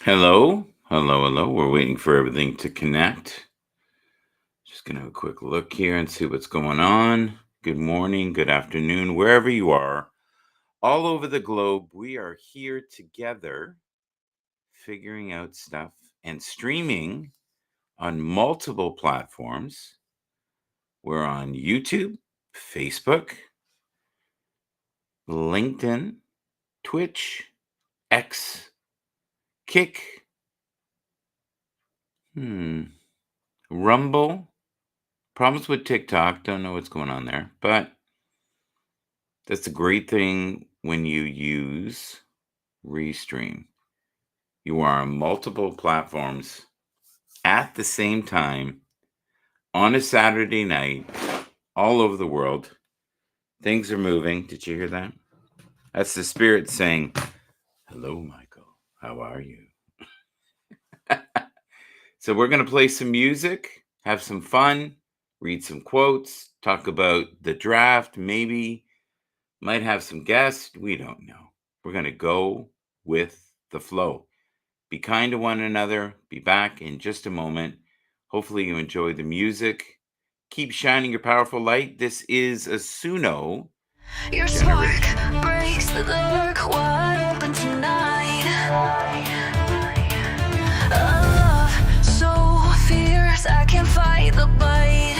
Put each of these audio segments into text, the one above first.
Hello, hello, hello. We're waiting for everything to connect. Just going to have a quick look here and see what's going on. Good morning, good afternoon, wherever you are, all over the globe. We are here together figuring out stuff and streaming on multiple platforms. We're on YouTube, Facebook, LinkedIn, Twitch, X, Kick, Rumble. Problems with TikTok. Don't know what's going on there. But that's a great thing when you use Restream. You are on multiple platforms at the same time on a Saturday night all over the world. Things are moving. Did you hear that? That's the spirit saying, "Hello, Michael. How are you?" So we're going to play some music, have some fun, read some quotes, talk about the draft, maybe might have some guests. We don't know. We're going to go with the flow. Be kind to one another. Be back in just a moment. Hopefully, you enjoy the music. Keep shining your powerful light. This is a Suno Your spark breaks the dark wide open tonight. Love so fierce I can't fight the bite.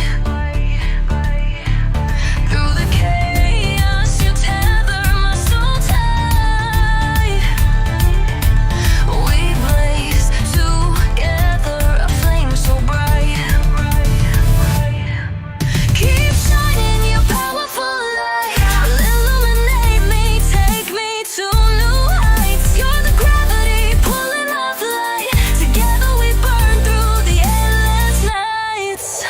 Through the chaos you tether my soul tight. We blaze together, a flame so bright. Keep shining your powerful light. Illuminate me, take me to new heights. You're the gravity pulling my flight. Together we burn through the endless nights.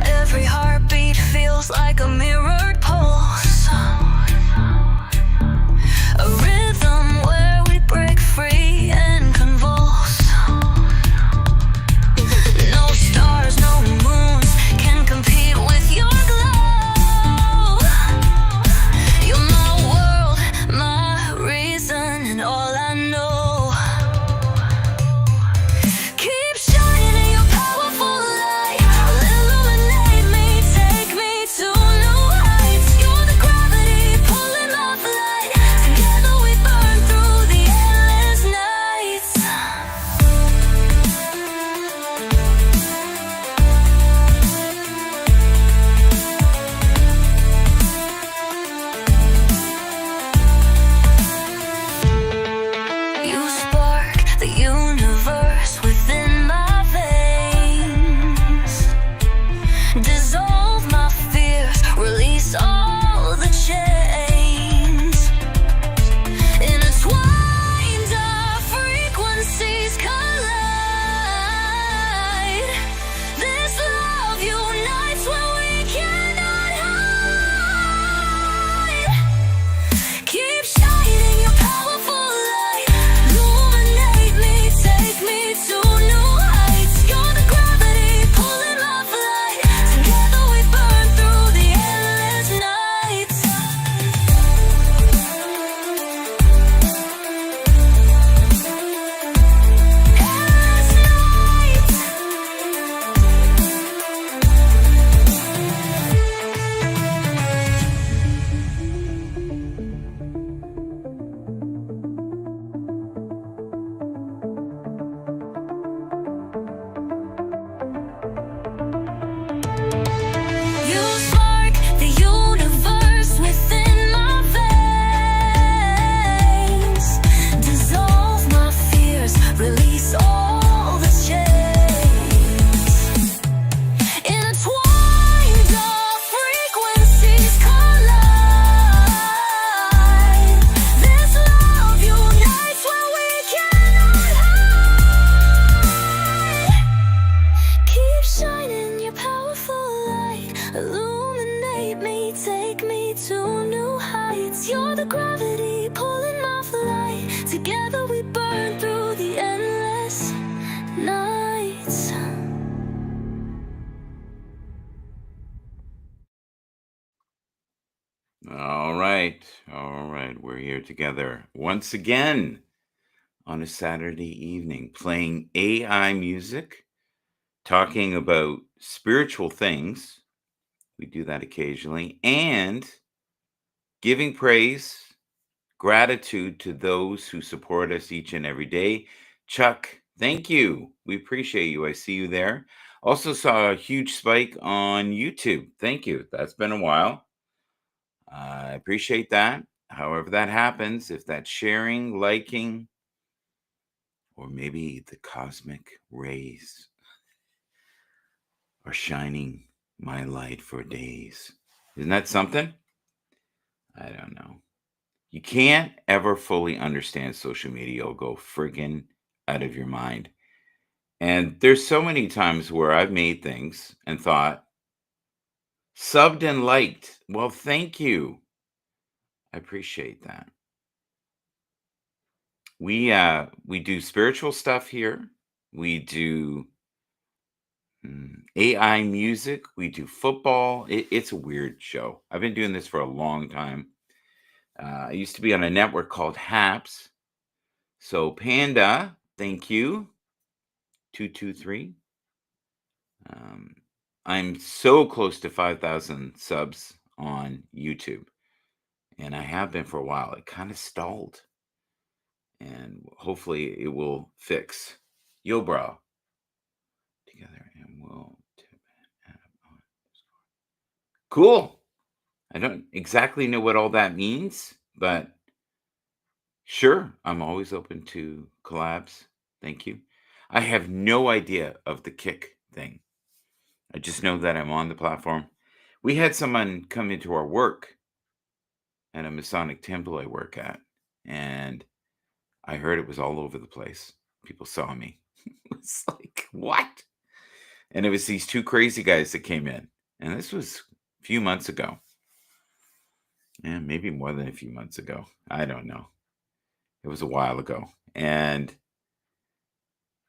Every heartbeat feels like a mirrored pulse. A rhythm where we break free and convulse. No stars, no moons can compete with your glow. You're my world, my reason, and all I know. Keep shining your powerful light. Illuminate me, take me to new heights. You're the gravity pulling my flight. Together we burn through the endless nights. You spark the universe within my veins. Dissolve my fears, release all the chains. Intertwined our frequencies collide. This love unites where we cannot hide. Keep shining your powerful light. Illuminate me, take me to new heights. You're the gravity pulling my flight. Together we burn through the endless nights. Endless nights. You spark the universe within my veins. Dissolve my fears, release all the chains. Intertwined our frequencies collide. This love unites where we cannot hide. Keep shining your powerful light. Illuminate me, take me to new heights. You're the gravity pulling my flight. Together we burn through the endless nights. All right. All right. We're here together once again on a Saturday evening, playing AI music, talking about spiritual things. We do that occasionally, and giving praise, gratitude to those who support us each and every day. Chuck, thank you. We appreciate you. I see you there. Also saw a huge spike on YouTube. Thank you. That's been a while. I appreciate that. However, that happens, if that's sharing, liking, or maybe the cosmic rays are shining my light for days. Isn't that something? I don't know. You can't ever fully understand social media. You'll go friggin' out of your mind. And there's so many times where I've made things and thought, subbed and liked. Well, thank you. I appreciate that. We do spiritual stuff here. We do AI music. We do football. It's a weird show. I've been doing this for a long time. I used to be on a network called Haps. So Panda, thank you. 223. I'm so close to 5,000 subs on YouTube, and I have been for a while. It kind of stalled, and hopefully it will fix. Yo, bro. Together, and we'll cool. I don't exactly know what all that means, but sure, I'm always open to collabs. Thank you. I have no idea of the kick thing. I just know that I'm on the platform. We had someone come into our work at a Masonic temple I work at, and I heard it was all over the place. People saw me. It's like, what? And it was these two crazy guys that came in. And this was a few months ago. Yeah, maybe more than a few months ago. I don't know. It was a while ago. And,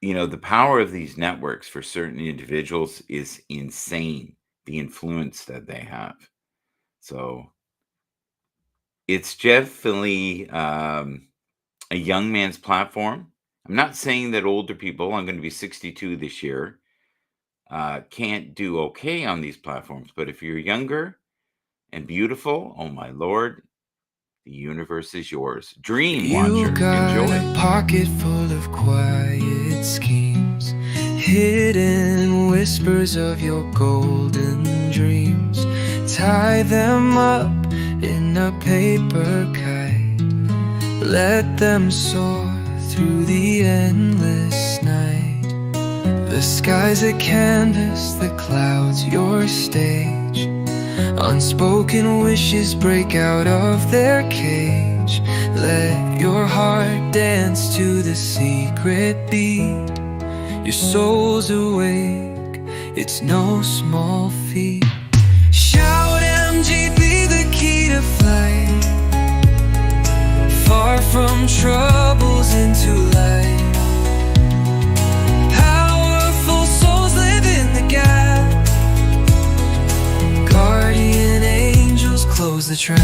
the power of these networks for certain individuals is insane, the influence that they have. So it's definitely a young man's platform. I'm not saying that older people, I'm going to be 62 this year, can't do okay on these platforms. But if you're younger and beautiful, oh my Lord, the universe is yours. Dream, watcher, You got enjoy. a pocket full of quiet schemes, hidden whispers of your golden dreams. Tie them up in a paper kite, let them soar through the endless night. The sky's a canvas, the clouds your stage. Unspoken wishes break out of their cage. Let your heart dance to the secret beat. Your soul's awake, it's no small feat. Shout MGB, the key to flight, far from troubles into light. Powerful souls live in the gap. Guardian angels close the trap.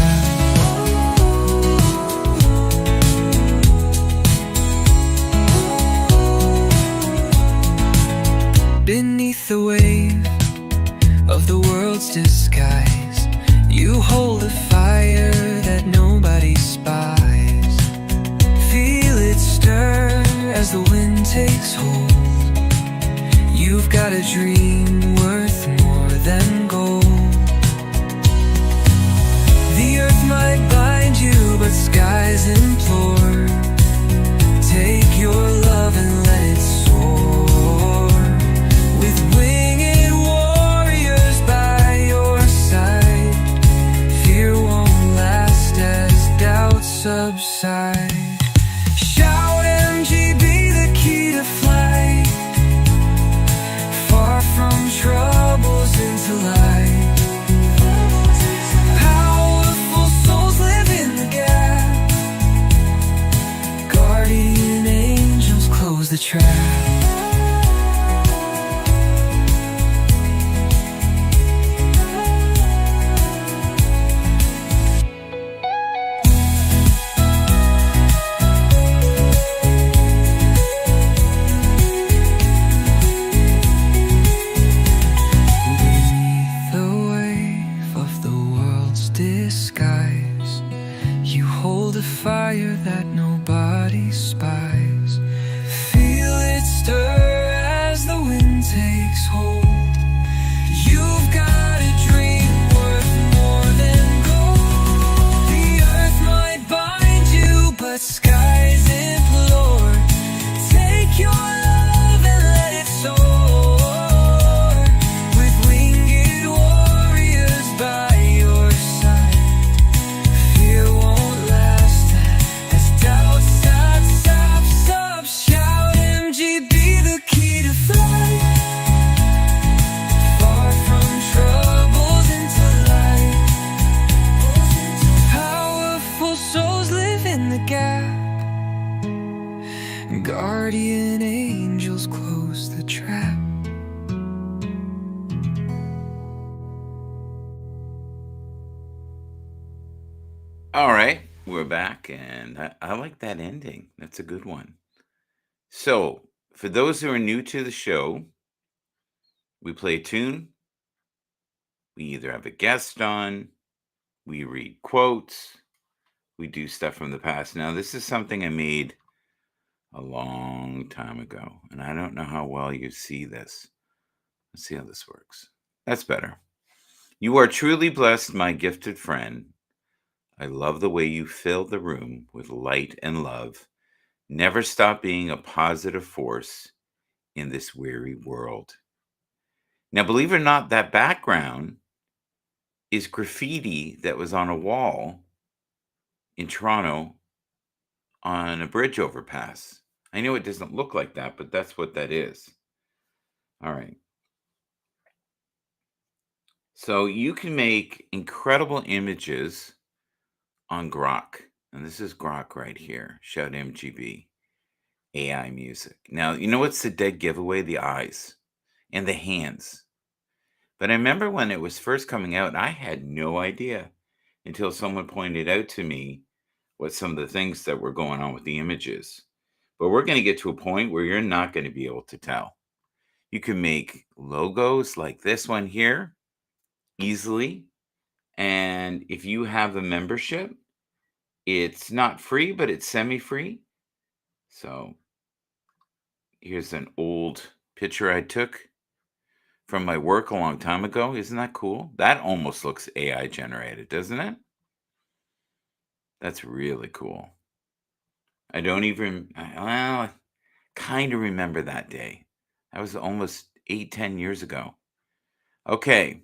Beneath the wave of the world's disguise, you hold a fire that nobody spies. Feel it stir as the wind takes hold. You've got a dream worth more than gold. The earth might bind you, but skies implore. Take your love and let it soar. With winged warriors by your side, fear won't last as doubts subside. Shout MGB, the key to flight, far from troubles into light. Powerful souls live in the gap. Guardian angels close the trap. that nobody spies. Feel it stir as the wind takes hold. You've got a dream worth more than gold. The earth might bind you, but skies implore. Take your love and let it soar. With winged warriors by your side, fear won't last as doubt stops. Shout MGB, the key to flight. Far from troubles into light. Powerful souls live in the gap. Guardian angels close the trap. All right, we're back, and I like that ending. That's a good one. So, for those who are new to the show, we play a tune. We either have a guest on, we read quotes, we do stuff from the past. Now, this is something I made a long time ago, and I don't know how well you see this. Let's see how this works. That's better. You are truly blessed, my gifted friend. I love the way you fill the room with light and love. Never stop being a positive force in this weary world. Now, believe it or not, that background is graffiti that was on a wall in Toronto on a bridge overpass. I know it doesn't look like that, but that's what that is. All right. So you can make incredible images on Grok. And this is Grok right here. Shout MGB. AI music. Now, you know what's the dead giveaway? The eyes and the hands. But I remember when it was first coming out, I had no idea until someone pointed out to me what some of the things that were going on with the images. But we're going to get to a point where you're not going to be able to tell. You can make logos like this one here easily. And if you have a membership, it's not free, but it's semi-free. So here's an old picture I took from my work a long time ago. Isn't that cool? That almost looks AI generated, doesn't it? That's really cool. I don't even, well, I kind of remember that day. That was almost 8, 10 years ago. Okay.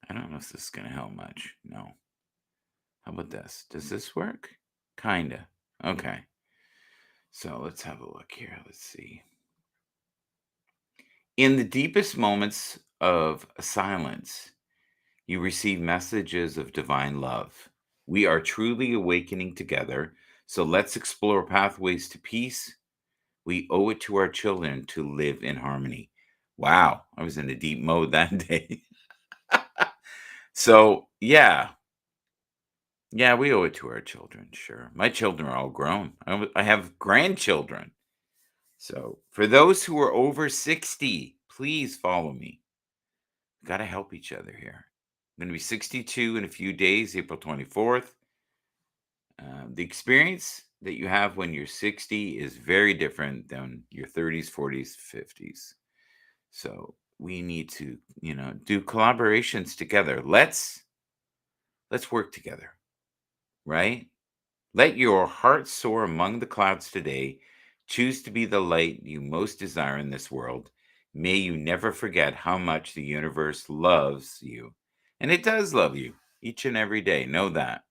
I don't know if this is going to help much. No. How about this? Does this work? Kinda. Okay. So let's have a look here. Let's see. In the deepest moments of silence, you receive messages of divine love. We are truly awakening together. So let's explore pathways to peace. We owe it to our children to live in harmony. Wow. I was in a deep mode that day. So, yeah. Yeah, we owe it to our children. Sure. My children are all grown. I have grandchildren. So, for those who are over 60, please follow me. Got to help each other here. I'm going to be 62 in a few days, April 24th. The experience that you have when you're 60 is very different than your 30s, 40s, 50s. So we need to, do collaborations together. Let's work together, right? Let your heart soar among the clouds today. Choose to be the light you most desire in this world. May you never forget how much the universe loves you. And it does love you each and every day. Know that.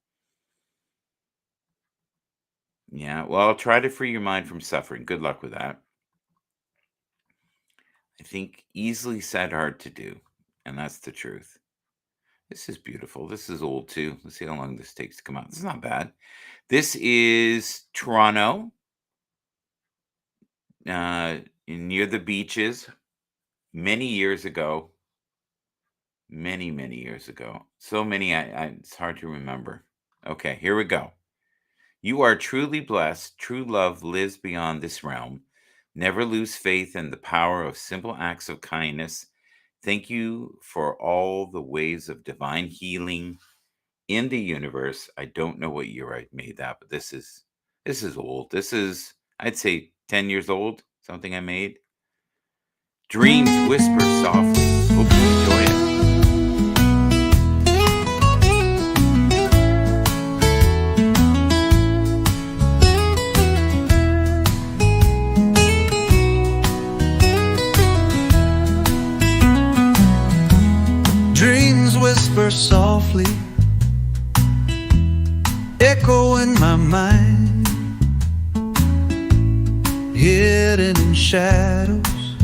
Yeah, well, try to free your mind from suffering. Good luck with that. I think easily said, hard to do. And that's the truth. This is beautiful. This is old too. Let's see how long this takes to come out. This is not bad. This is Toronto, near the beaches, many years ago. Many, many years ago. So many, it's hard to remember. Okay, here we go. You are truly blessed. True love lives beyond this realm. Never lose faith in the power of simple acts of kindness. Thank you for all the ways of divine healing in the universe. I don't know what year I made that, but this is This is old. This is, I'd say, 10 years old, something I made. Dreams whisper softly. Hope you enjoy it. Dreams whisper softly, echo in my mind, hidden in shadows,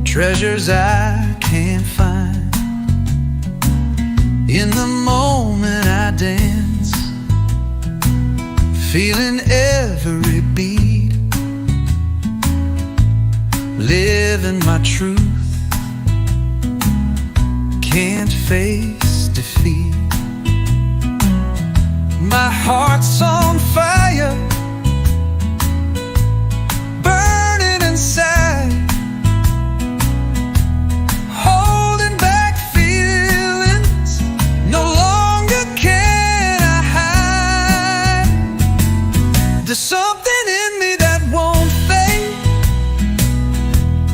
treasures I can't find. In the moment I dance, feeling every beat, living my truth, can't face defeat. My heart's on fire, burning inside, holding back feelings no longer can I hide. There's something in me that won't fade,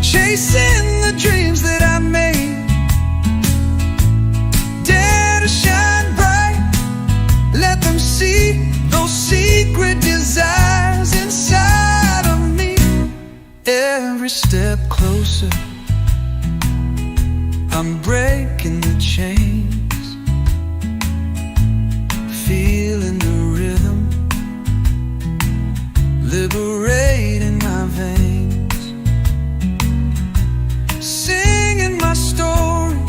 chasing the dreams that I made. Dare to shine bright, let them see those secret desires inside of me. Every step closer, I'm breaking the chains, feeling the rhythm, liberating my veins, singing my story,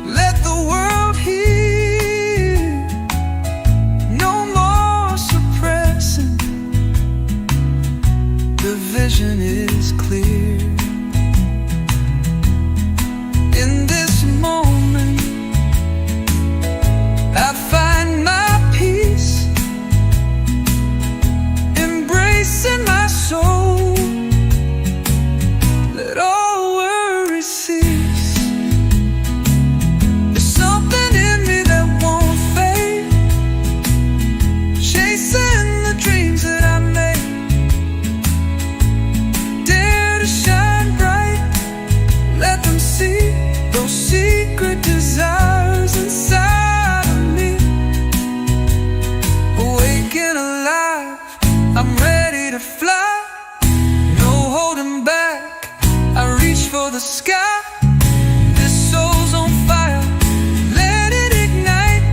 let the world hear. No more suppressing, the vision is clear. In this moment, I find my peace, embracing my soul. Let all worries cease. There's something in me that won't fade, chasing the dreams that I made. Dare to shine bright, let them see those secret desires inside of me. Awake and alive, I'm ready to fly, no holding back, I reach for the sky. This soul's on fire, let it ignite,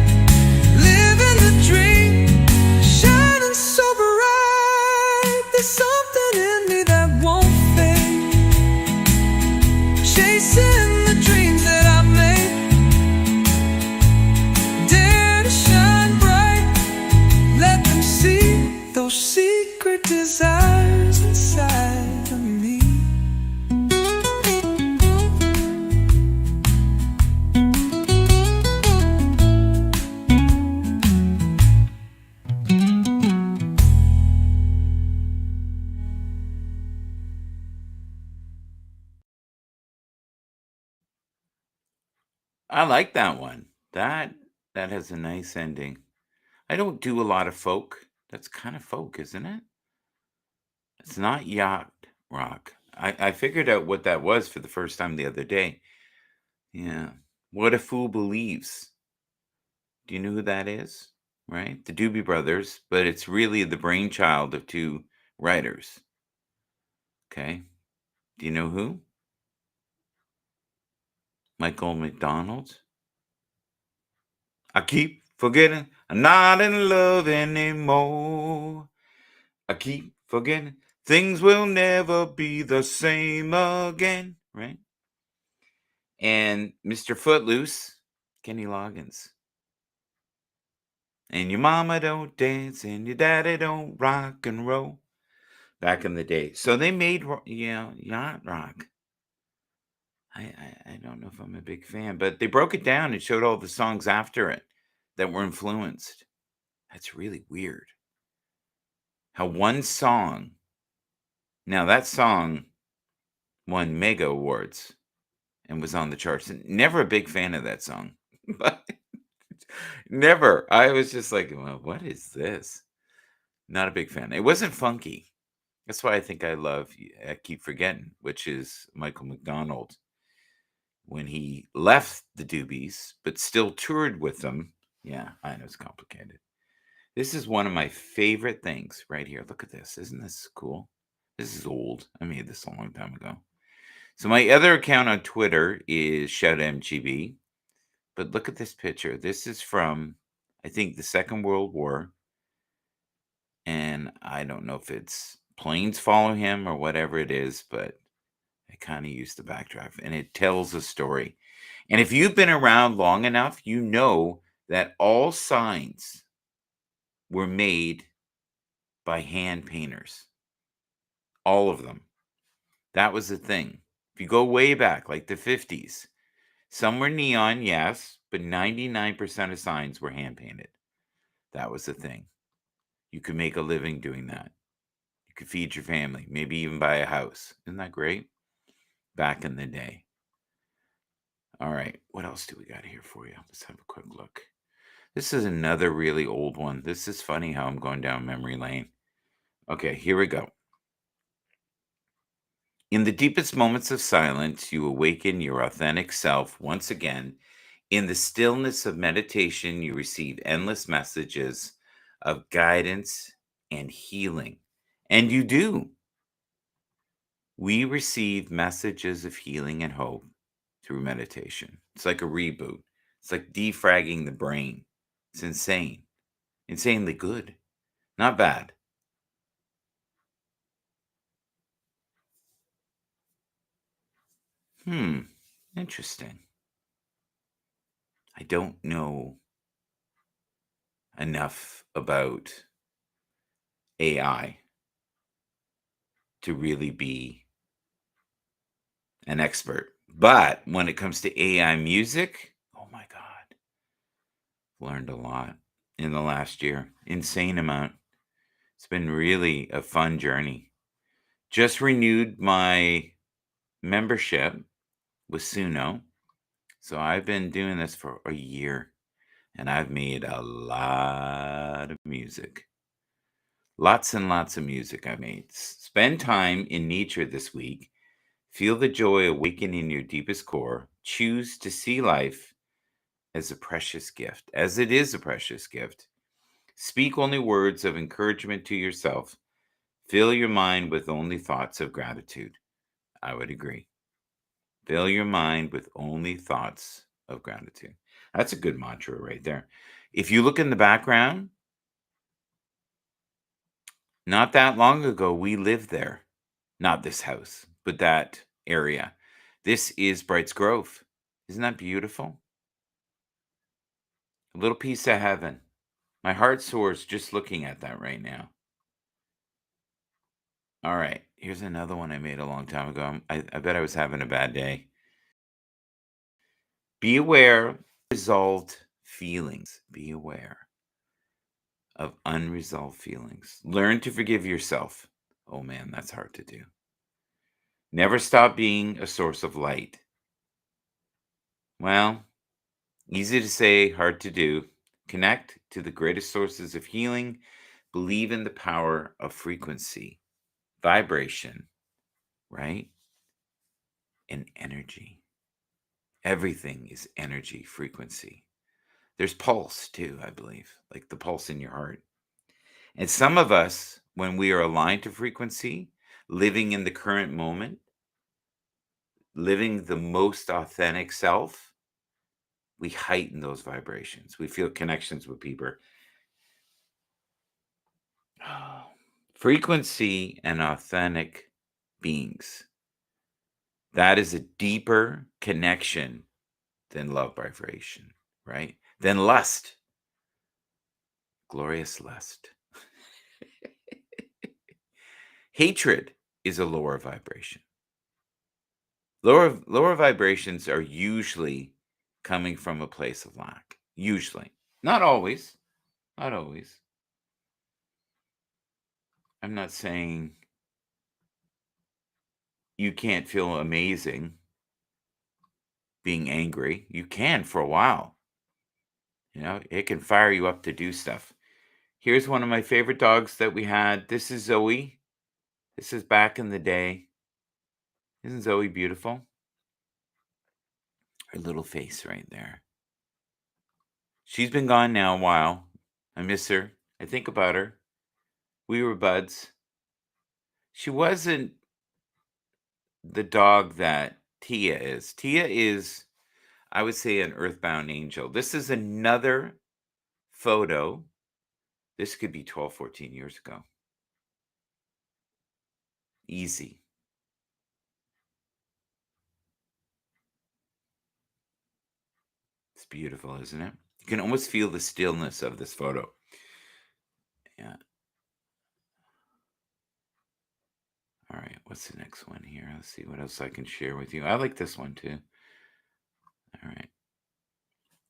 living the dream, shining so bright. There's something in me that won't fade, chasing the dreams that I made. Dare to shine bright, let them see those secret desires inside of me. I like that one. That has a nice ending. I don't do a lot of folk. That's kind of folk, isn't it? It's not yacht rock. I figured out what that was for the first time the other day. Yeah. What a Fool Believes. Do you know who that is? Right? The Doobie Brothers, but it's really the brainchild of two writers. Okay. Do you know who? Michael McDonald. I keep forgetting I'm not in love anymore. I keep forgetting things will never be the same again. Right? And Mr. Footloose, Kenny Loggins. And your mama don't dance and your daddy don't rock and roll. Back in the day. So they made, yacht rock. I don't know if I'm a big fan, but they broke it down and showed all the songs after it that were influenced. That's really weird. How one song, now that song won mega awards and was on the charts. Never a big fan of that song, but Never. I was just like, well, what is this? Not a big fan. It wasn't funky. That's why I think I keep forgetting, which is Michael McDonald when he left the Doobies, but still toured with them. Yeah, I know it's complicated. This is one of my favorite things right here. Look at this. Isn't this cool? This is old. I made this a long time ago. So my other account on Twitter is ShoutMGB. But look at this picture. This is from, I think, the Second World War. And I don't know if it's planes follow him or whatever it is, but I kind of use the backdrop and it tells a story. And if you've been around long enough, you know that all signs were made by hand painters. All of them. That was the thing. If you go way back, like the 50s, some were neon, yes, but 99% of signs were hand painted. That was the thing. You could make a living doing that. You could feed your family, maybe even buy a house. Isn't that great? Back in the day. All right, what else do we got here for you? Let's have a quick look. This is another really old one. This is funny how I'm going down memory lane. Okay, here we go. In the deepest moments of silence, you awaken your authentic self once again. In the stillness of meditation, you receive endless messages of guidance and healing. And you do. We receive messages of healing and hope through meditation. It's like a reboot. It's like defragging the brain. It's insane. Insanely good. Not bad. Interesting. I don't know enough about AI to really be an expert. But when it comes to AI music, oh my God, learned a lot in the last year. Insane amount. It's been really a fun journey. Just renewed my membership with Suno. So I've been doing this for a year and I've made a lot of music. Lots and lots of music I made. Spend time in nature this week. Feel the joy awaken in your deepest core. Choose to see life as a precious gift, as it is a precious gift. Speak only words of encouragement to yourself. Fill your mind with only thoughts of gratitude. I would agree. Fill your mind with only thoughts of gratitude. That's a good mantra right there. If you look in the background, not that long ago, we lived there. Not this house, but that area. This is Bright's Grove. Isn't that beautiful? A little piece of heaven. My heart soars just looking at that right now. All right, here's another one I made a long time ago. I bet I was having a bad day. Be aware of unresolved feelings. Be aware of unresolved feelings. Learn to forgive yourself. Oh man, that's hard to do. Never stop being a source of light. Well, easy to say, hard to do. Connect to the greatest sources of healing. Believe in the power of frequency, vibration, right? And energy. Everything is energy, frequency. There's pulse too, I believe, like the pulse in your heart. And some of us, when we are aligned to frequency, living in the current moment, living the most authentic self, we heighten those vibrations. We feel connections with people. Oh, frequency and authentic beings. That is a deeper connection than love vibration, right? Than lust. Glorious lust. Hatred is a lower vibration. Lower vibrations are usually coming from a place of lack. Usually. Not always. Not always. I'm not saying you can't feel amazing being angry. You can for a while. It can fire you up to do stuff. Here's one of my favorite dogs that we had. This is Zoe. This is back in the day. Isn't Zoe beautiful? Her little face right there. She's been gone now a while. I miss her. I think about her. We were buds. She wasn't the dog that Tia is. Tia is, I would say, an earthbound angel. This is another photo. This could be 12, 14 years ago. Easy. It's beautiful, isn't it? You can almost feel the stillness of this photo. Yeah. All right. What's the next one here? Let's see what else I can share with you. I like this one too. All right.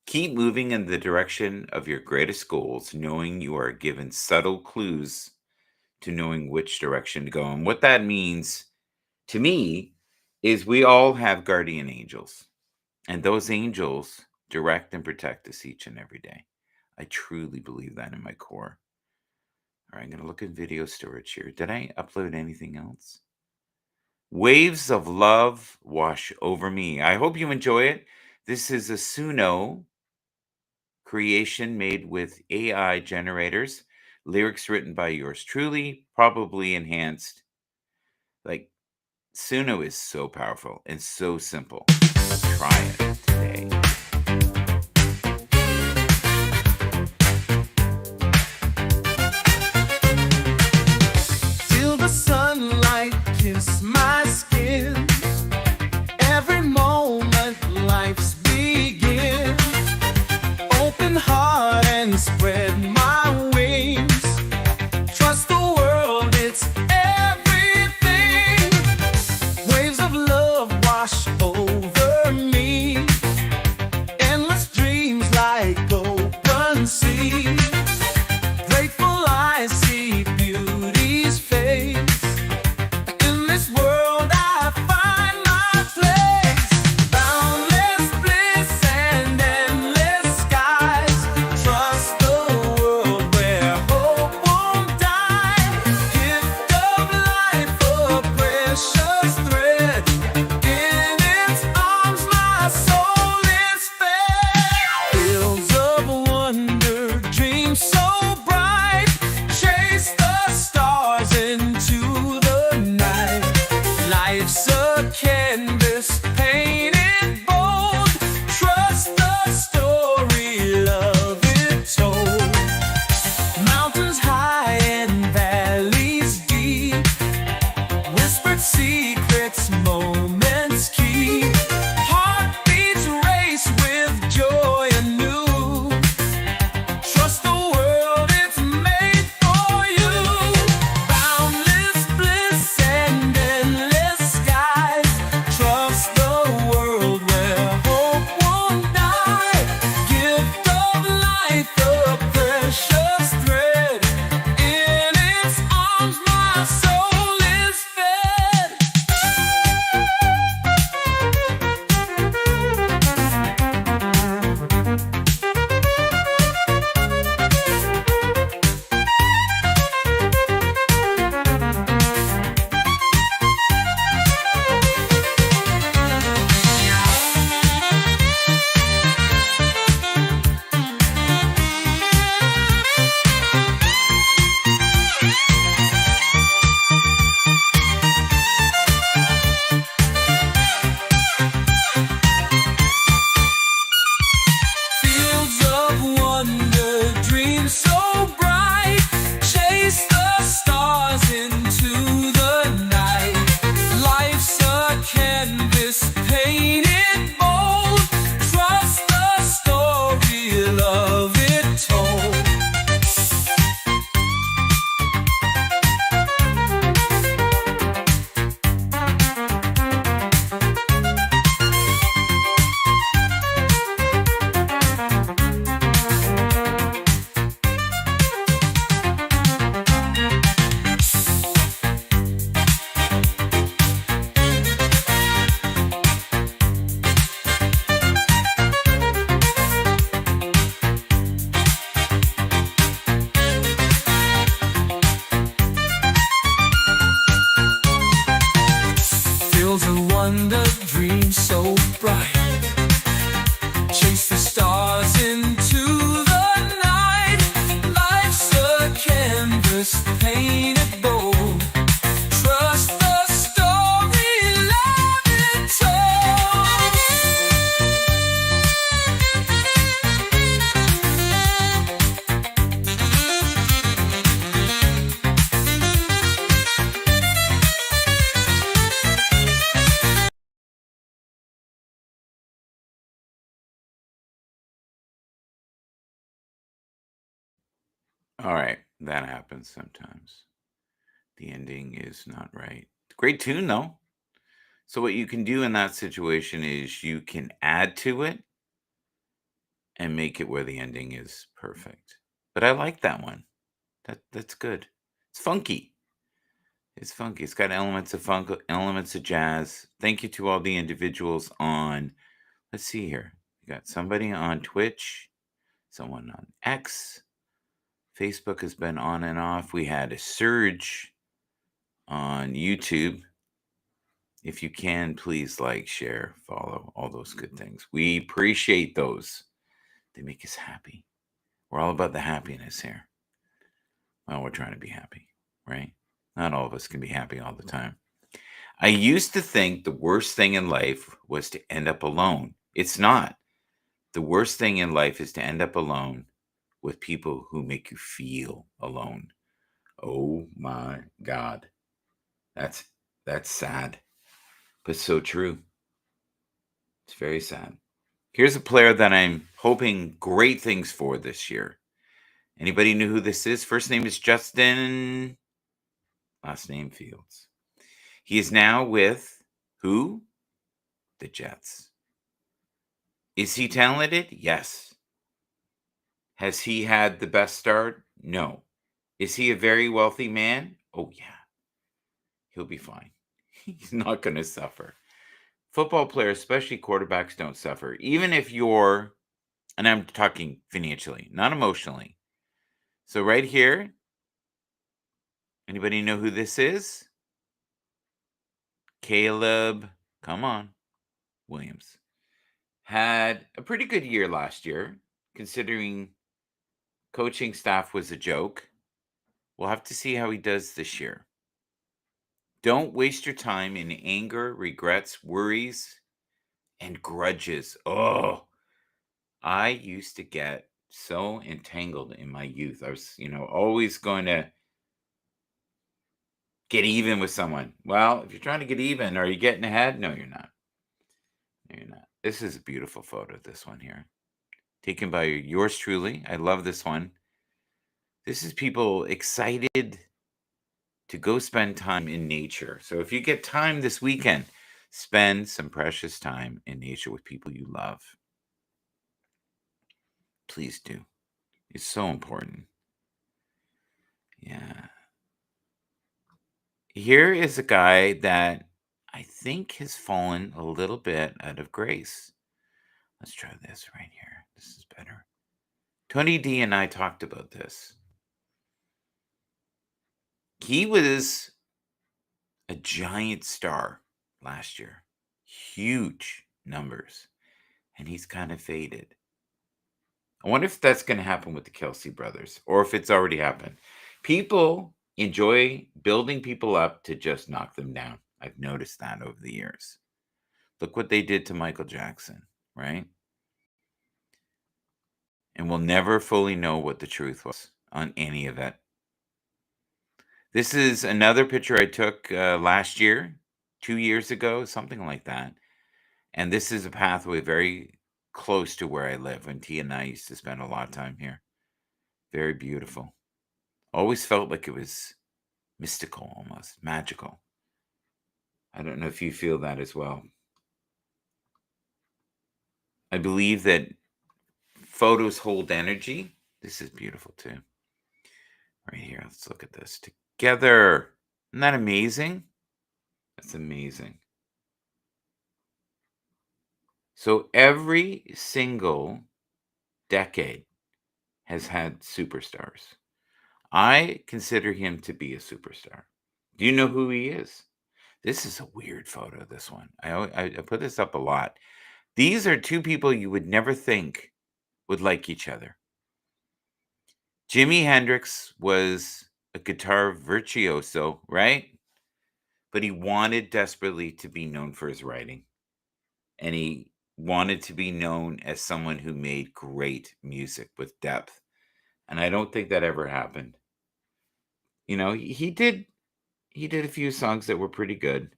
Keep moving in the direction of your greatest goals, knowing you are given subtle clues to knowing which direction to go. And what that means to me is we all have guardian angels, and those angels direct and protect us each and every day. I truly believe that in my core. All right, I'm going to look at video storage here. Did I upload anything else? Waves of love wash over me. I hope you enjoy it. This is a Suno creation made with AI generators, lyrics written by yours truly, probably enhanced. Like, Suno is so powerful and so simple. Try it today. Till the sunlight kiss my skin. Every moment life's begin. Open heart and spread my wings. Trust the world, it's everything. Waves of love wash over me. wonder, dream so bright. Chase the stars into the night. Life's a canvas painted bold. Trust the story, love it told. All right, that happens sometimes. The ending is not right. Great tune though. So what you can do in that situation is you can add to it and make it where the ending is perfect. But I like that one. That's good. It's funky. It's funky. It's got elements of funk, elements of jazz. Thank you to all the individuals on. Let's see here. We got somebody on Twitch, someone on X. Facebook has been on and off. We had a surge on YouTube. If you can, please like, share, follow, all those good things. We appreciate those. They make us happy. We're all about the happiness here. Well, we're trying to be happy, right? Not all of us can be happy all the time. I used to think the worst thing in life was to end up alone. It's not. The worst thing in life is to end up alone with people who make you feel alone. Oh my God. That's sad, but so true. It's very sad. Here's a player that I'm hoping great things for this year. Anybody know who this is? First name is Justin, last name Fields. He is now with who? The Jets. Is he talented? Yes. Has he had the best start? No. Is he a very wealthy man? Oh, yeah. He'll be fine. He's not going to suffer. Football players, especially quarterbacks, don't suffer. Even if you're, and I'm talking financially, not emotionally. So right here, anybody know who this is? Caleb, come on, Williams. Had a pretty good year last year, considering coaching staff was a joke. We'll have to see how he does this year. Don't waste your time in anger, regrets, worries, and grudges. Oh, I used to get so entangled in my youth. I was, always going to get even with someone. Well, if you're trying to get even, are you getting ahead? No, you're not. No, you're not. This is a beautiful photo, this one here. Taken by yours truly. I love this one. This is people excited to go spend time in nature. So if you get time this weekend, spend some precious time in nature with people you love. Please do. It's so important. Yeah. Here is a guy that I think has fallen a little bit out of grace. Let's try this right here. This is better. Tony D and I talked about this. He was a giant star last year, huge numbers, and he's kind of faded. I wonder if that's going to happen with the Kelsey brothers or if it's already happened. People enjoy building people up to just knock them down. I've noticed that over the years. Look what they did to Michael Jackson, right? And we'll never fully know what the truth was on any of it. This is another picture I took last year, 2 years ago, something like that. And this is a pathway very close to where I live. And Tia and I used to spend a lot of time here. Very beautiful. Always felt like it was mystical, almost magical. I don't know if you feel that as well. I believe that photos hold energy. This is beautiful too. Right here. Let's look at this together. Isn't that amazing? That's amazing. So every single decade has had superstars. I consider him to be a superstar. Do you know who he is? This is a weird photo, this one. I put this up a lot. These are 2 people you would never think would like each other. Jimi Hendrix was a guitar virtuoso, right? But he wanted desperately to be known for his writing, and he wanted to be known as someone who made great music with depth, and I don't think that ever happened. He did a few songs that were pretty good.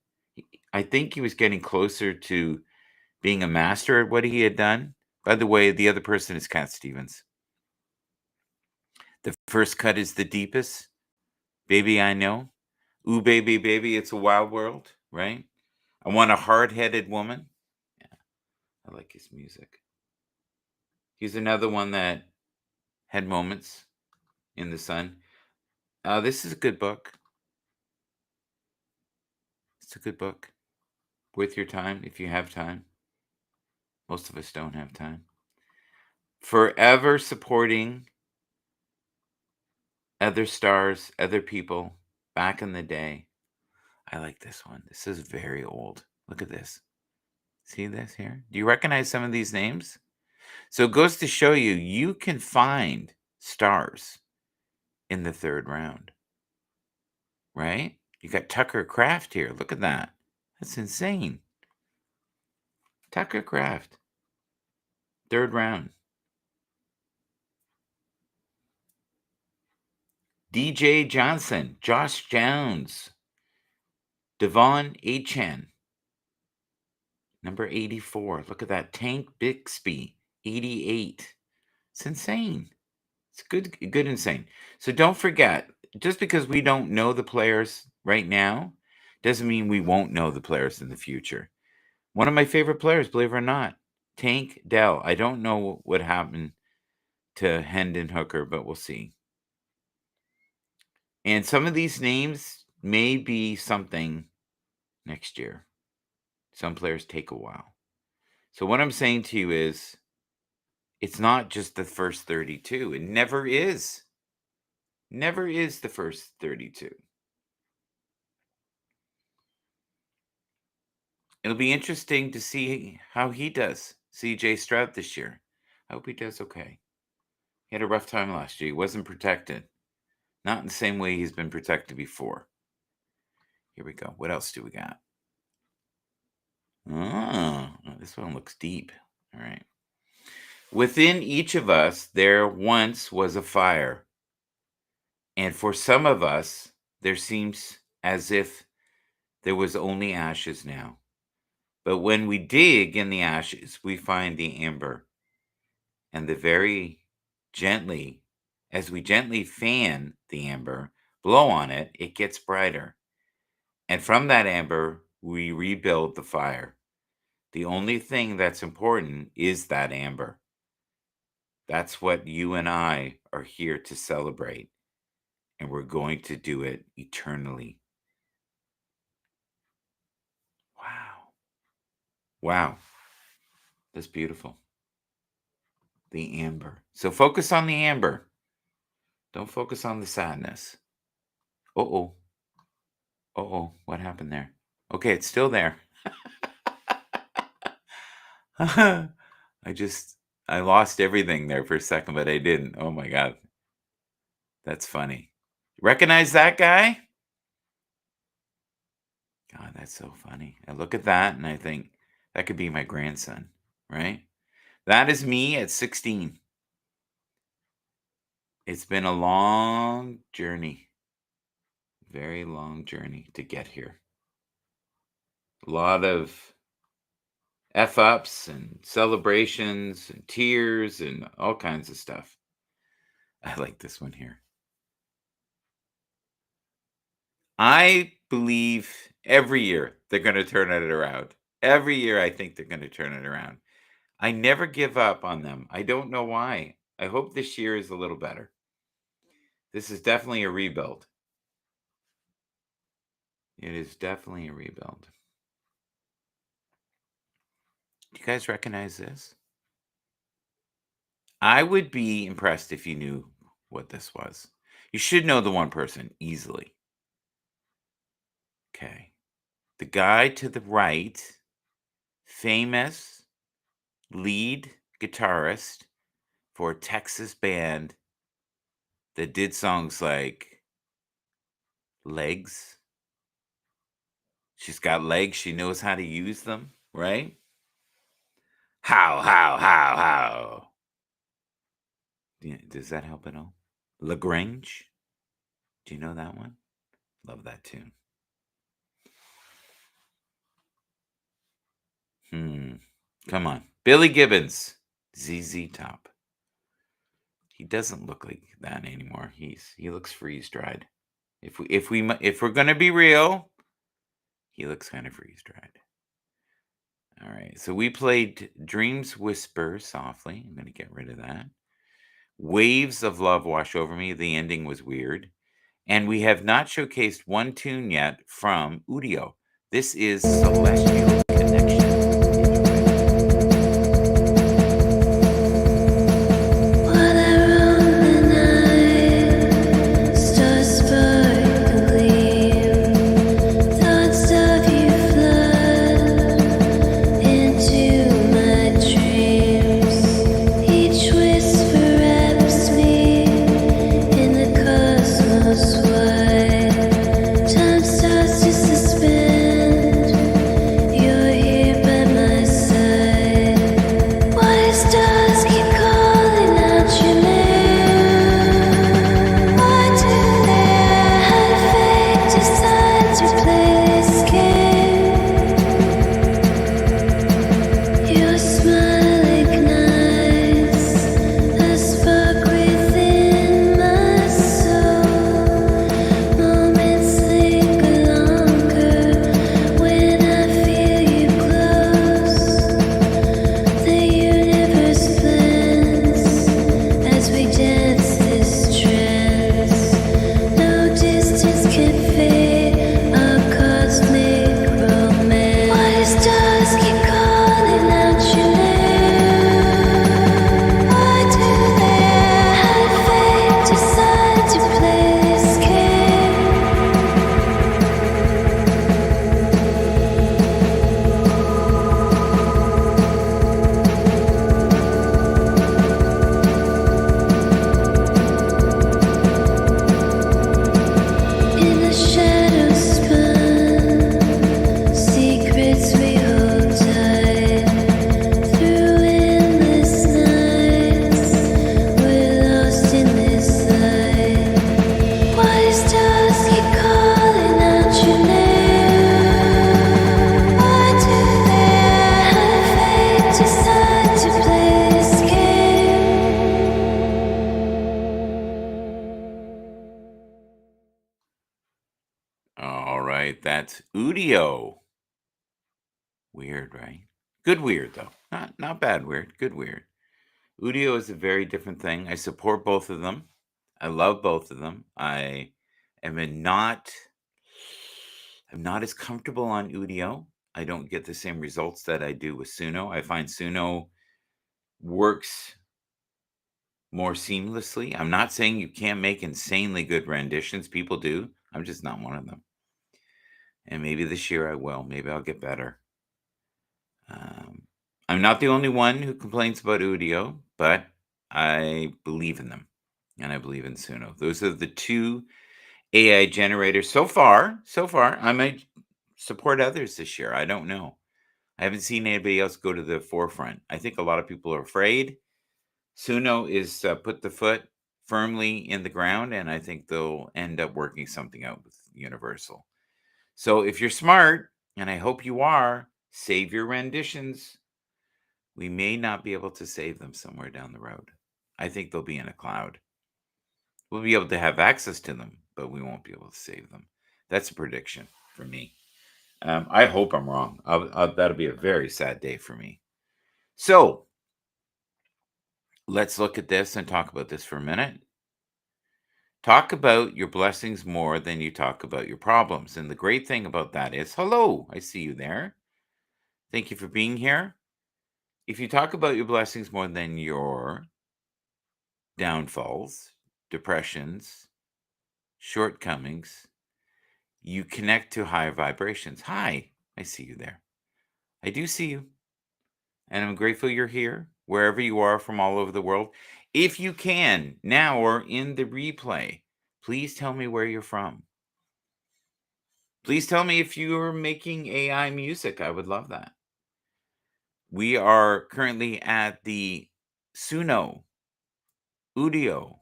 I think he was getting closer to being a master at what he had done. By the way, the other person is Cat Stevens. The first cut is the deepest. Baby, I know. Ooh, baby, baby, it's a wild world, right? I want a hard-headed woman. Yeah, I like his music. He's another one that had moments in the sun. This is a good book. It's a good book. Worth your time if you have time. Most of us don't have time. Forever supporting other stars, other people back in the day. I like this one. This is very old. Look at this. See this here? Do you recognize some of these names? So it goes to show you, you can find stars in the third round, right? You got Tucker Kraft here. Look at that. That's insane. Tucker Kraft, third round. DJ Johnson, Josh Jones, Devon Achan, number 84. Look at that. Tank Bixby, 88. It's insane. It's good insane. So don't forget, just because we don't know the players right now, doesn't mean we won't know the players in the future. One of my favorite players, believe it or not, Tank Dell. I don't know what happened to Hendon Hooker, but we'll see. And some of these names may be something next year. Some players take a while. So what I'm saying to you is, it's not just the first 32. It never is. Never is the first 32. It'll be interesting to see how he does, CJ Stroud, this year. I hope he does okay. He had a rough time last year. He wasn't protected. Not in the same way he's been protected before. Here we go. What else do we got? Oh, this one looks deep. All right. Within each of us, there once was a fire. And for some of us, there seems as if there was only ashes now. But when we dig in the ashes, we find the amber. And as we gently fan the amber, blow on it, it gets brighter. And from that amber, we rebuild the fire. The only thing that's important is that amber. That's what you and I are here to celebrate. And we're going to do it eternally. Wow. Wow. That's beautiful. The amber. So focus on the amber. Don't focus on the sadness. Uh-oh. Uh-oh. What happened there? Okay, it's still there. I just I lost everything there for a second, but I didn't. Oh my god. That's funny. Recognize that guy? God, that's so funny. I look at that and I think that could be my grandson, right? That is me at 16. It's been a long journey, very long journey to get here. A lot of F ups and celebrations and tears and all kinds of stuff. I like this one here. I believe every year they're going to turn it around. Every year I think they're going to turn it around. I never give up on them. I don't know why. I hope this year is a little better. This is definitely a rebuild. It is definitely a rebuild. Do you guys recognize this? I would be impressed if you knew what this was. You should know the one person easily. Okay. The guy to the right, famous lead guitarist for a Texas band that did songs like Legs. She's got legs, she knows how to use them, right? How? Yeah, does that help at all? Lagrange? Do you know that one? Love that tune. Hmm. Come on. Billy Gibbons. ZZ Top. He doesn't look like that anymore. He looks freeze dried. If we're gonna be real, he looks kind of freeze dried. All right. So we played Dreams Whisper softly. I'm gonna get rid of that. Waves of Love Wash Over Me. The ending was weird. And we have not showcased one tune yet from Udio. This is Celestial Connection. While I roam the night, stars sparkle gleam, thoughts of you flood into my dreams. Each whisper wraps me in the cosmos wide. Time starts to suspend. You're here by my side. Why stars keep calling out your name? Why do they have fate decide to play this game? Your smile ignites a spark within my soul. Moments linger longer when I feel you close. The universe blends as we dance this trance. No distance can fade our cosmic romance. Why do stars keep calling out your name? Why do they have fate decide to play this game? In the shadows spun, secrets we hold tight. Through endless nights, we're lost in this light. Why do stars keep calling out your name? Why do they have fate decide to play this game? All right, that's Udio. Weird, right? Good weird though. Not bad weird. Good weird. Udio is a very different thing. I support both of them. I love both of them. am in not I'm not as comfortable on Udio. I don't get the same results that I do with Suno. I find Suno works more seamlessly. I'm not saying you can't make insanely good renditions. People do. I'm just not one of them. And maybe this year I will. Maybe I'll get better. Um, I'm not the only one who complains about Udio, but I believe in them. And I believe in Suno. Those are the two AI generators so far. So far, I might support others this year. I don't know. I haven't seen anybody else go to the forefront. I think a lot of people are afraid. Suno is put the foot firmly in the ground, and I think they'll end up working something out with Universal. So if you're smart, and I hope you are, save your renditions. We may not be able to save them somewhere down the road. I think they'll be in a cloud. We'll be able to have access to them, but we won't be able to save them. That's a prediction for me. I hope I'm wrong. That'll be a very sad day for me. So let's look at this and talk about this for a minute. Talk about your blessings more than you talk about your problems. And the great thing about that is, hello, I see you there. Thank you for being here. If you talk about your blessings more than your downfalls, depressions, shortcomings, you connect to higher vibrations. Hi, I see you there. I do see you. And I'm grateful you're here, wherever you are from all over the world. If you can, now or in the replay, please tell me where you're from. Please tell me if you're making AI music. I would love that. We are currently at the Suno Udio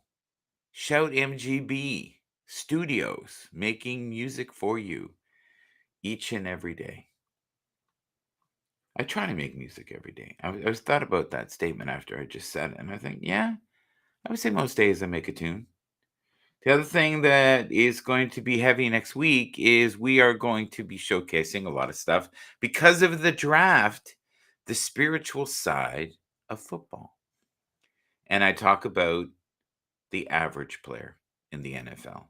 Shout MGB Studios, making music for you each and every day. I try to make music every day. I was thought about that statement after I just said it, and I think, yeah, I would say most days I make a tune. The other thing that is going to be heavy next week is we are going to be showcasing a lot of stuff because of the draft, the spiritual side of football. And I talk about the average player in the NFL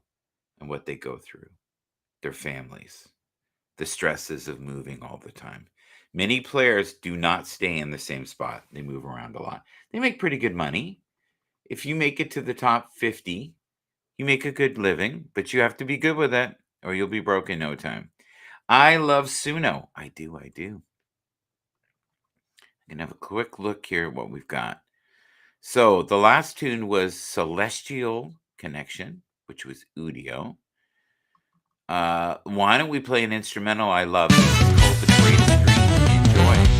and what they go through, their families, the stresses of moving all the time. Many players do not stay in the same spot. They move around a lot. They make pretty good money. If you make it to the top 50, you make a good living, but you have to be good with it or you'll be broke in no time. I love Suno. I do. I do. I can have a quick look here at what we've got. So the last tune was Celestial Connection, which was Udio. Why don't we play an instrumental I love? This is called The Greatest Dream. Enjoy.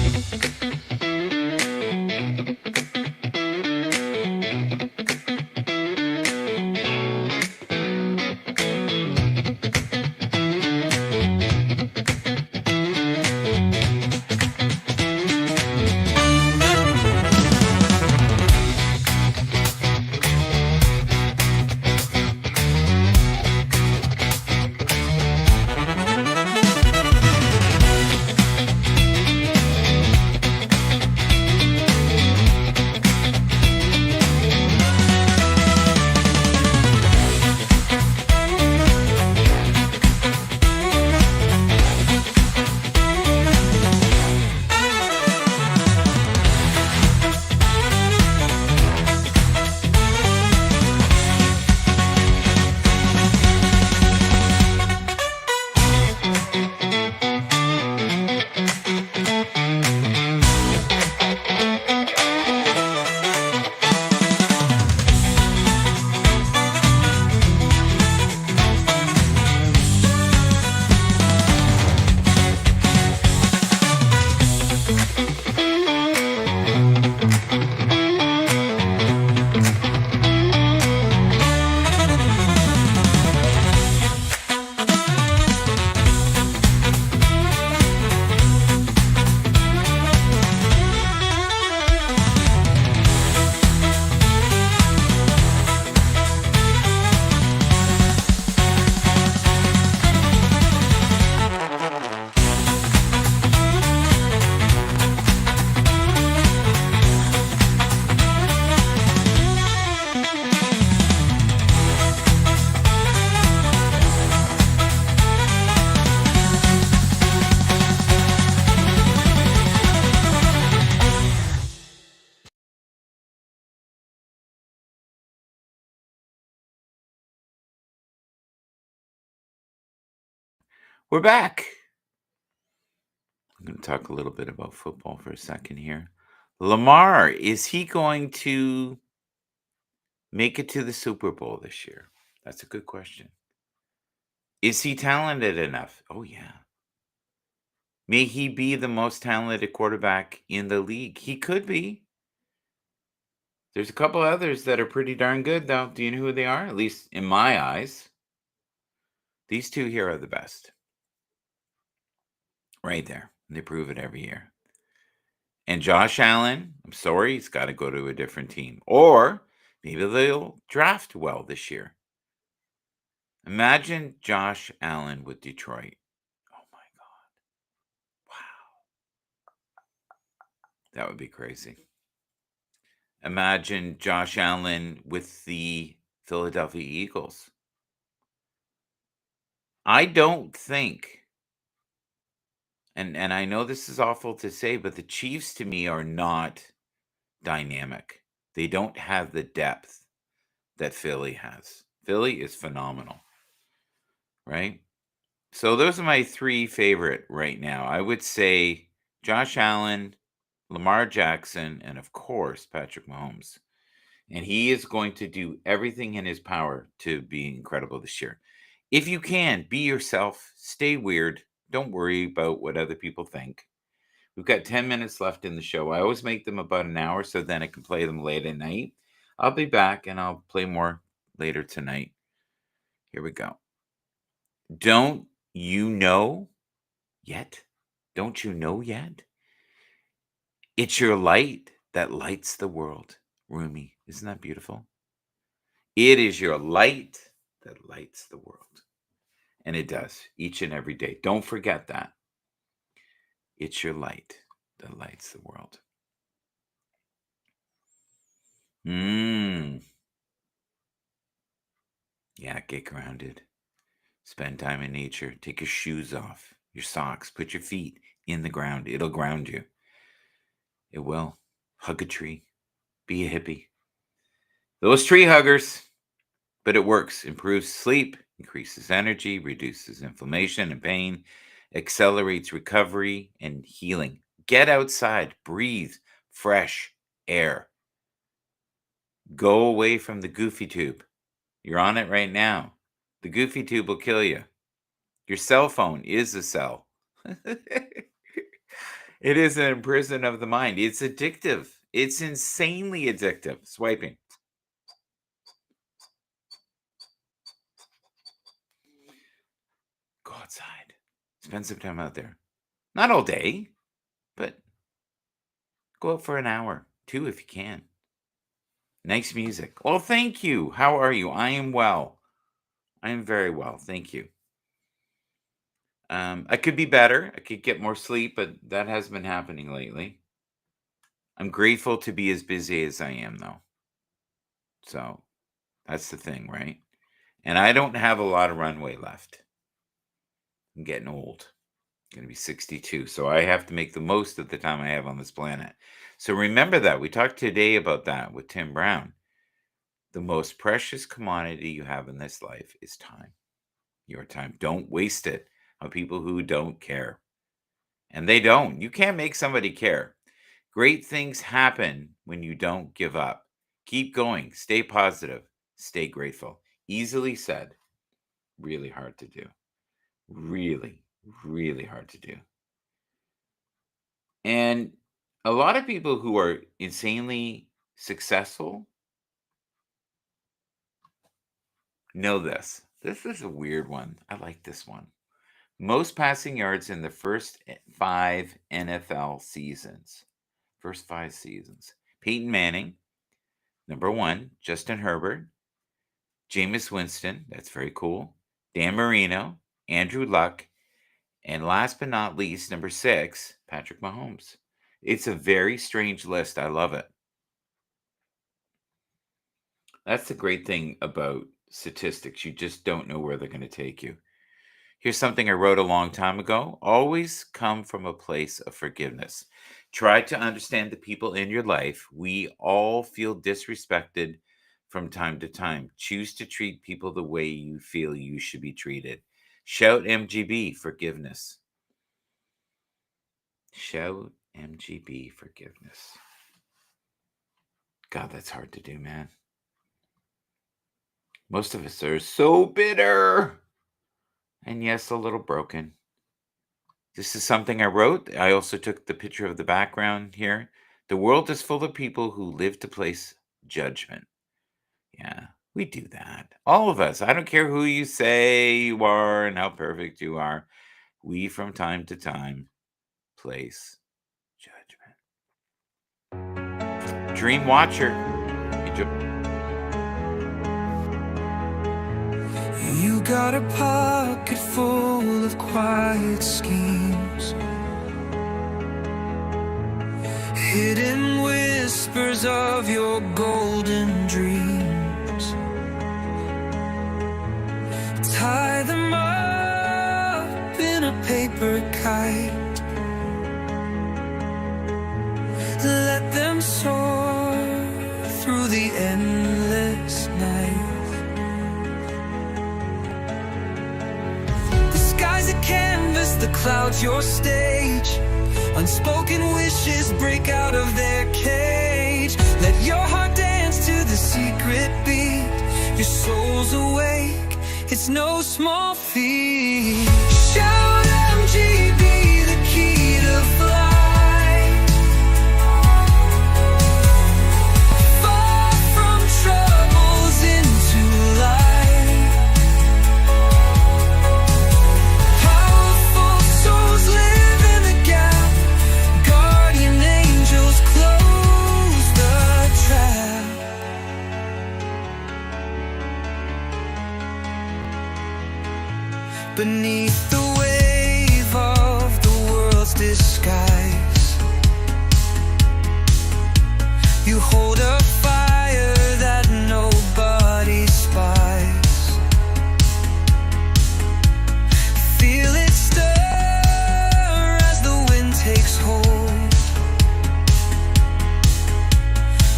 We're back. I'm going to talk a little bit about football for a second here. Lamar, is he going to make it to the Super Bowl this year? That's a good question. Is he talented enough? Oh, yeah. May he be the most talented quarterback in the league? He could be. There's a couple others that are pretty darn good, though. Do you know who they are? At least in my eyes. These two here are the best. Right there. They prove it every year. And Josh Allen, I'm sorry, he's got to go to a different team. Or maybe they'll draft well this year. Imagine Josh Allen with Detroit. Oh my God. Wow. That would be crazy. Imagine Josh Allen with the Philadelphia Eagles. I don't think, and I know this is awful to say, but the Chiefs to me are not dynamic. They don't have the depth that Philly has. Philly is phenomenal, right? So those are my 3 favorite right now. I would say Josh Allen, Lamar Jackson, and of course, Patrick Mahomes. And he is going to do everything in his power to be incredible this year. If you can, be yourself, stay weird, don't worry about what other people think. We've got 10 minutes left in the show. I always make them about an hour so then I can play them late at night. I'll be back and I'll play more later tonight. Here we go. Don't you know yet? Don't you know yet? It's your light that lights the world. Rumi, isn't that beautiful? It is your light that lights the world. And it does each and every day. Don't forget that. It's your light that lights the world. Yeah, get grounded. Spend time in nature. Take your shoes off, your socks. Put your feet in the ground. It'll ground you. It will. Hug a tree. Be a hippie. Those tree huggers. But it works. Improves sleep, increases energy, reduces inflammation and pain, accelerates recovery and healing. Get outside. Breathe fresh air. Go away from the goofy tube. You're on it right now. The goofy tube will kill you. Your cell phone is a cell. It is an prison of the mind. It's addictive. It's insanely addictive. Swiping. Go outside. Spend some time out there. Not all day, but go out for an hour, 2 if you can. Nice music. Well, thank you. How are you? I am well. I am very well. Thank you. I could be better. I could get more sleep, but that has been happening lately. I'm grateful to be as busy as I am, though. So that's the thing, right? And I don't have a lot of runway left. I'm getting old. I'm going to be 62. So I have to make the most of the time I have on this planet. So remember that. We talked today about that with Tim Brown. The most precious commodity you have in this life is time. Your time. Don't waste it on people who don't care. And they don't. You can't make somebody care. Great things happen when you don't give up. Keep going. Stay positive. Stay grateful. Easily said. Really hard to do. Really, really hard to do. And a lot of people who are insanely successful know this. This is a weird one. I like this one. Most passing yards in the first 5 NFL seasons. First 5 seasons. Peyton Manning, number 1. Justin Herbert. Jameis Winston. That's very cool. Dan Marino. Andrew Luck. And last but not least, number 6, Patrick Mahomes. It's a very strange list. I love it. That's the great thing about statistics. You just don't know where they're going to take you. Here's something I wrote a long time ago. Always come from a place of forgiveness. Try to understand the people in your life. We all feel disrespected from time to time. Choose to treat people the way you feel you should be treated. Shout MGB, forgiveness. Shout MGB, forgiveness. God, that's hard to do, man. Most of us are so bitter. And yes, a little broken. This is something I wrote. I also took the picture of the background here. The world is full of people who live to place judgment. Yeah, we do that. All of us. I don't care who you say you are and how perfect you are. We, from time to time, place judgment. Dream Watcher. You got a pocket full of quiet schemes, hidden whispers of your golden dreams. Tie them up in a paper kite, let them soar through the endless night. The sky's a the clouds your stage. Unspoken wishes break out of their cage. Let your heart dance to the secret beat. Your soul's awake, it's no small feat. Shout MGB, the key to flight. Far from troubles into light. Powerful souls live in the gap. Guardian angels close the trap. Beneath the wave of the world's disguise, you hold a fire that nobody spies. Feel it stir as the wind takes hold.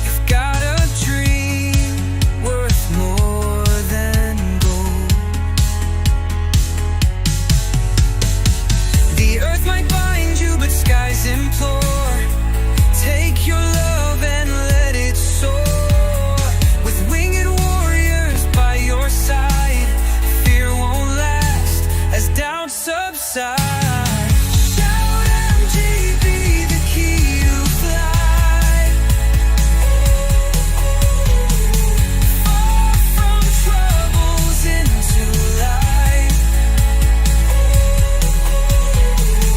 You've got a dream worth more than gold. The earth might bind you, but skies implore. Take your love and let it soar. With winged warriors by your side, fear won't last as doubts subside. Shout MGB, the key to fly. Far from troubles into light.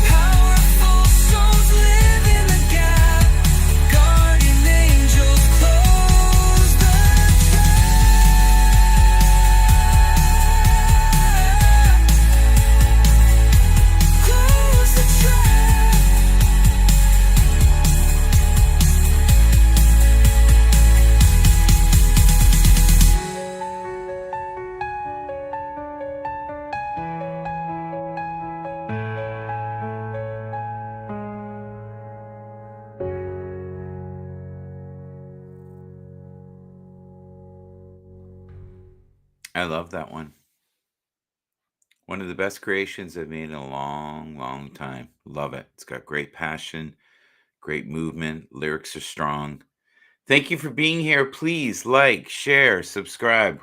Powerful souls live in the gap. Guardian angels close the trap. Close the trap. I love that one. One of the best creations I've made in a long, long time. Love it. It's got great passion, great movement. Lyrics are strong. Thank you for being here. Please like, share, subscribe.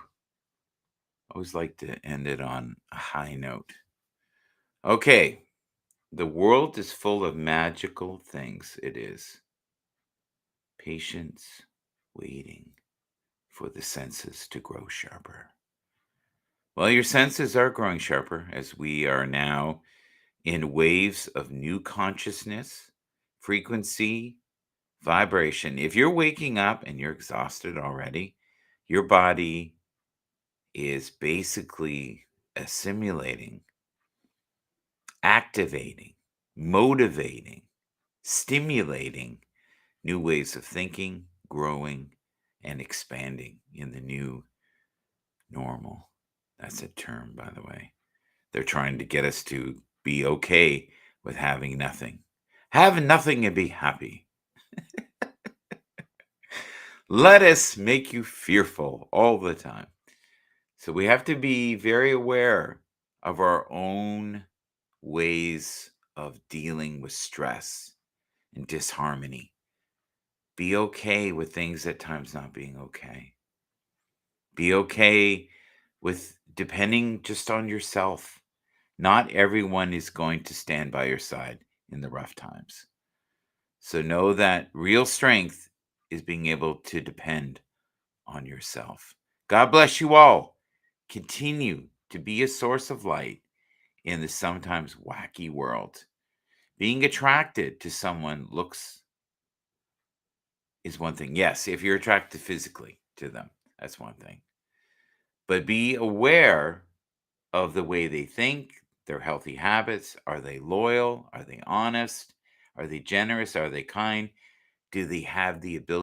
Always like to end it on a high note. Okay. The world is full of magical things. It is. Patience, waiting for the senses to grow sharper. Well, your senses are growing sharper as we are now in waves of new consciousness, frequency, vibration. If you're waking up and you're exhausted already, your body is basically assimilating, activating, motivating, stimulating new ways of thinking, growing, and expanding in the new normal. That's a term, by the way. They're trying to get us to be okay with having nothing. Have nothing and be happy. Let us make you fearful all the time. So we have to be very aware of our own ways of dealing with stress and disharmony. Be okay with things at times not being okay. Be okay with depending just on yourself. Not everyone is going to stand by your side in the rough times. So know that real strength is being able to depend on yourself. God bless you all. Continue to be a source of light in the sometimes wacky world. Being attracted to someone looks is one thing. Yes, if you're attracted physically to them, that's one thing. But be aware of the way they think, their healthy habits. Are they loyal? Are they honest? Are they generous? Are they kind? Do they have the ability